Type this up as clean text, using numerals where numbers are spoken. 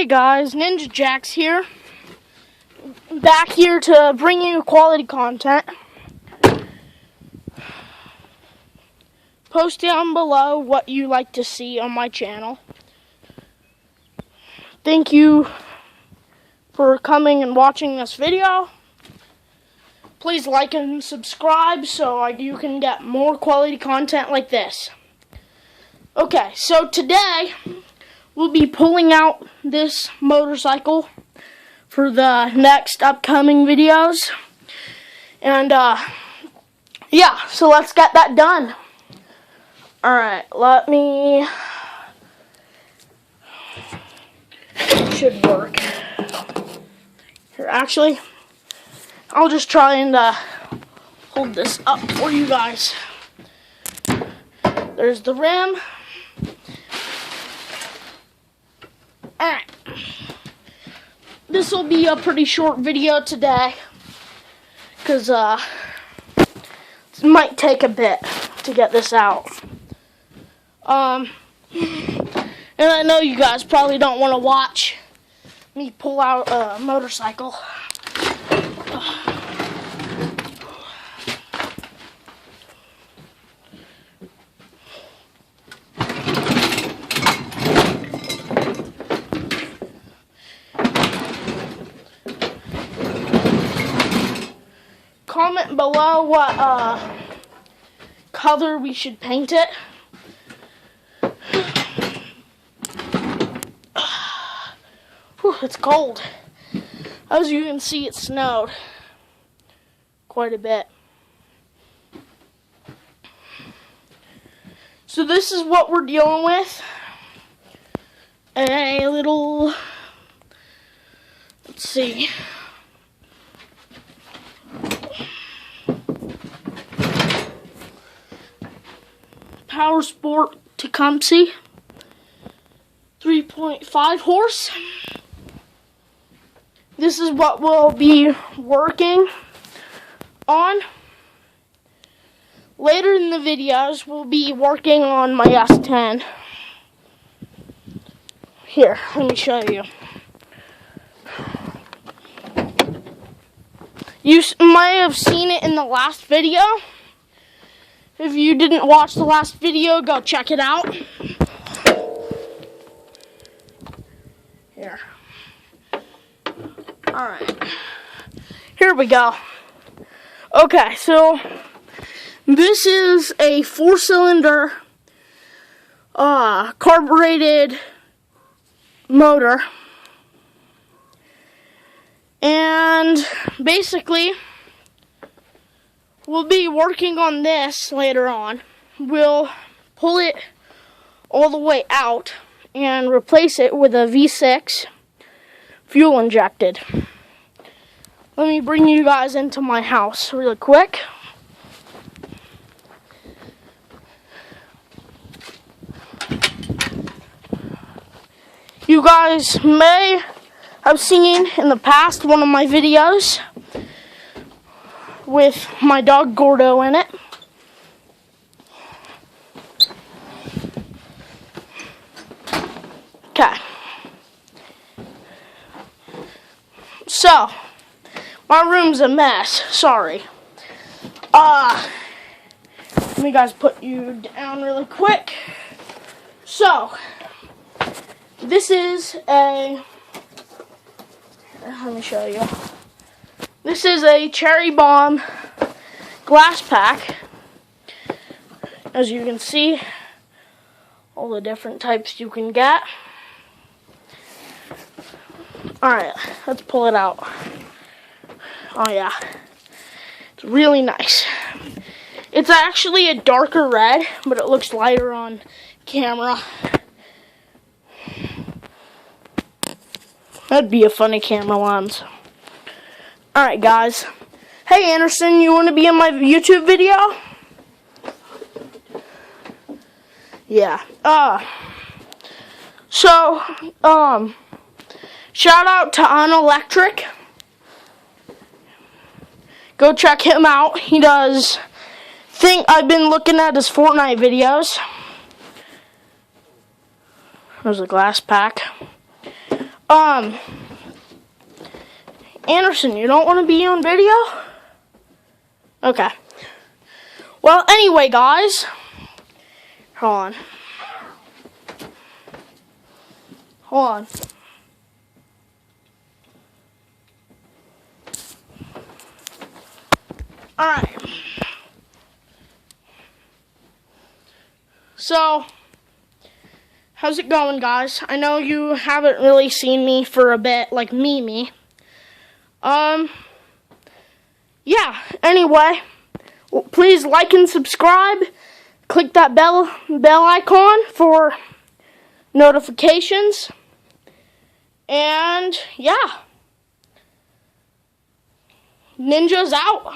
Hey guys, Ninja Jax here. Back here to bring you quality content. Post down below what you like to see on my channel. Thank you for coming and watching this video. Please like and subscribe so you can get more quality content like this. Okay, so today we'll be pulling out this motorcycle for the next upcoming videos. And yeah, so let's get that done. Alright, let me... should work. Here, actually, I'll just try and hold this up for you guys. There's the rim. Alright. This will be a pretty short video today, because it might take a bit to get this out. And I know you guys probably don't want to watch me pull out a motorcycle. Comment below what color we should paint it. Whew, it's cold. As you can see, it snowed quite a bit. So this is what we're dealing with. A little, let's see, Power Sport Tecumseh 3.5 horse. This is what we'll be working on. Later in the videos, we'll be working on my S10. Here, let me show you. You might have seen it in the last video. If you didn't watch the last video, go check it out. Here. Alright. Here we go. Okay, so this is a 4-cylinder carbureted motor. And basically, we'll be working on this later on. We'll pull it all the way out and replace it with a V6 fuel injected. Let me bring you guys into my house really quick. You guys may have seen in the past one of my videos with my dog Gordo in it. Okay. So, my room's a mess. Sorry. Let me guys put you down really quick. So, this is a... let me show you. This is a Cherry Bomb glass pack. As you can see, all the different types you can get. Alright, let's pull it out. Oh yeah, it's really nice. It's actually a darker red, but it looks lighter on camera. That'd be a funny camera lens. Alright guys. Hey Anderson, you want to be in my YouTube video? Yeah. So, shout out to Unelectric. Go check him out. He does, I've been looking at his Fortnite videos. There's a glass pack. Anderson, you don't want to be on video? Okay. Well, anyway, guys. Hold on. Hold on. Alright. So, how's it going, guys? I know you haven't really seen me for a bit, like Mimi. Yeah, anyway, please like and subscribe. Click that bell icon for notifications. And, yeah. Ninja's out.